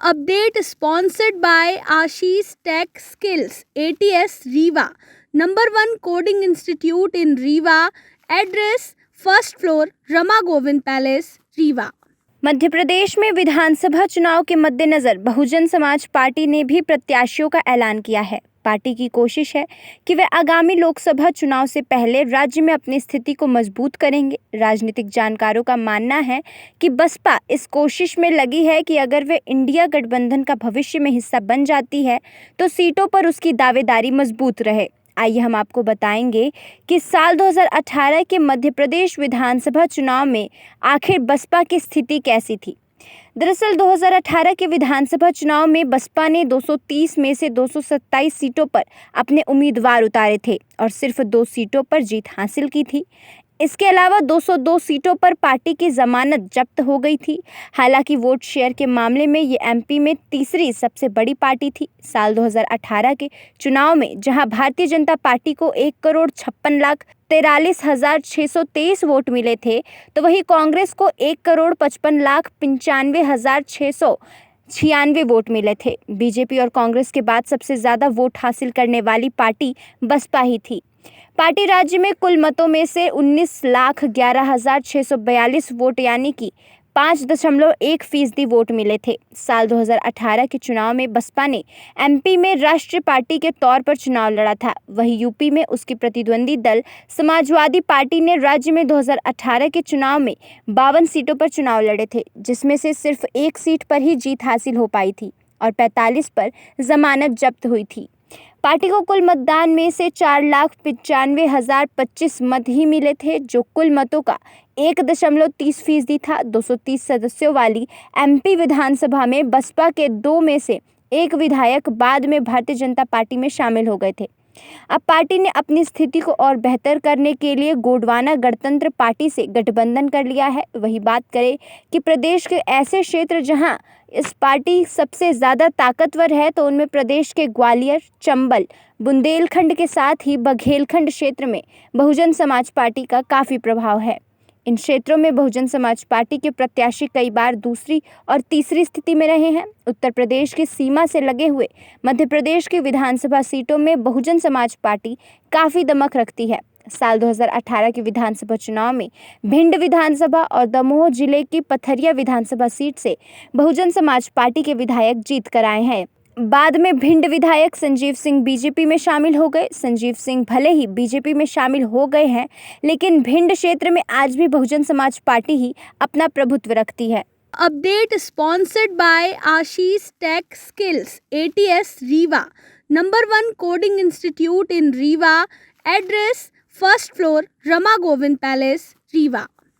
Update sponsored by Ashish Tech Skills, ATS Rewa, number 1 coding institute in Rewa. Address first floor, Rama Govind Palace, Rewa. Madhya Pradesh में विधानसभा चुनाव के मद्देनजर Bahujan Samaj party ने भी प्रत्याशियों का ऐलान किया है। पार्टी की कोशिश है कि वे आगामी लोकसभा चुनाव से पहले राज्य में अपनी स्थिति को मजबूत करेंगे। राजनीतिक जानकारों का मानना है कि बसपा इस कोशिश में लगी है कि अगर वे इंडिया गठबंधन का भविष्य में हिस्सा बन जाती है तो सीटों पर उसकी दावेदारी मजबूत रहे। आइए हम आपको बताएंगे कि साल 2018 के मध्य प्रदेश विधानसभा चुनाव में आखिर बसपा की स्थिति कैसी थी। दरअसल 2018 के विधानसभा चुनाव में बसपा ने 230 में से 227 सीटों पर अपने उम्मीदवार उतारे थे और सिर्फ 2 सीटों पर जीत हासिल की थी। इसके अलावा 202 सीटों पर पार्टी की जमानत जब्त हो गई थी। हालांकि वोट शेयर के मामले में ये एमपी में तीसरी सबसे बड़ी पार्टी थी। साल 2018 के चुनाव में जहां भारतीय जनता पार्टी को 1,56,43,623 वोट मिले थे, तो वहीं कांग्रेस को 1,55,95,696 वोट मिले थे। बीजेपी और कांग्रेस के बाद सबसे ज्यादा वोट हासिल करने वाली पार्टी बसपा ही थी। पार्टी राज्य में कुल मतों में से 19,11,642 वोट यानी कि 5.1% वोट मिले थे। साल 2018 के चुनाव में बसपा ने एमपी में राष्ट्रीय पार्टी के तौर पर चुनाव लड़ा था। वहीं यूपी में उसकी प्रतिद्वंदी दल समाजवादी पार्टी ने राज्य में 2018 के चुनाव में 52 सीटों पर चुनाव लड़े थे, जिसमें से सिर्फ 1 सीट पर ही जीत हासिल हो पाई थी और 45 पर जमानत जब्त हुई थी। पार्टी को कुल मतदान में से 4,95,025 मत ही मिले थे, जो कुल मतों का 1.30% था। 230 सदस्यों वाली एमपी विधानसभा में बसपा के 2 में से 1 विधायक बाद में भारतीय जनता पार्टी में शामिल हो गए थे। अब पार्टी ने अपनी स्थिति को और बेहतर करने के लिए गोंडवाना गणतंत्र पार्टी से गठबंधन कर लिया है। वही बात करें कि प्रदेश के ऐसे क्षेत्र जहां इस पार्टी सबसे ज़्यादा ताकतवर है, तो उनमें प्रदेश के ग्वालियर, चंबल, बुंदेलखंड के साथ ही बघेलखंड क्षेत्र में बहुजन समाज पार्टी का काफ़ी प्रभाव है। इन क्षेत्रों में बहुजन समाज पार्टी के प्रत्याशी कई बार दूसरी और तीसरी स्थिति में रहे हैं। उत्तर प्रदेश की सीमा से लगे हुए मध्य प्रदेश की विधानसभा सीटों में बहुजन समाज पार्टी काफ़ी दमक रखती है। साल 2018 के विधानसभा चुनाव में भिंड विधानसभा और दमोह जिले की पथरिया विधानसभा सीट से बहुजन समाज पार्टी के विधायक जीत कर आए हैं। बाद में भिंड विधायक संजीव सिंह बीजेपी में शामिल हो गए। संजीव सिंह भले ही बीजेपी में शामिल हो गए हैं, लेकिन भिंड क्षेत्र में आज भी बहुजन समाज पार्टी ही अपना प्रभुत्व रखती है। Update sponsored by Ashish Tech Skills, ATS Rewa, number 1 coding institute in Rewa. Address first floor, Rama Govind Palace, Rewa.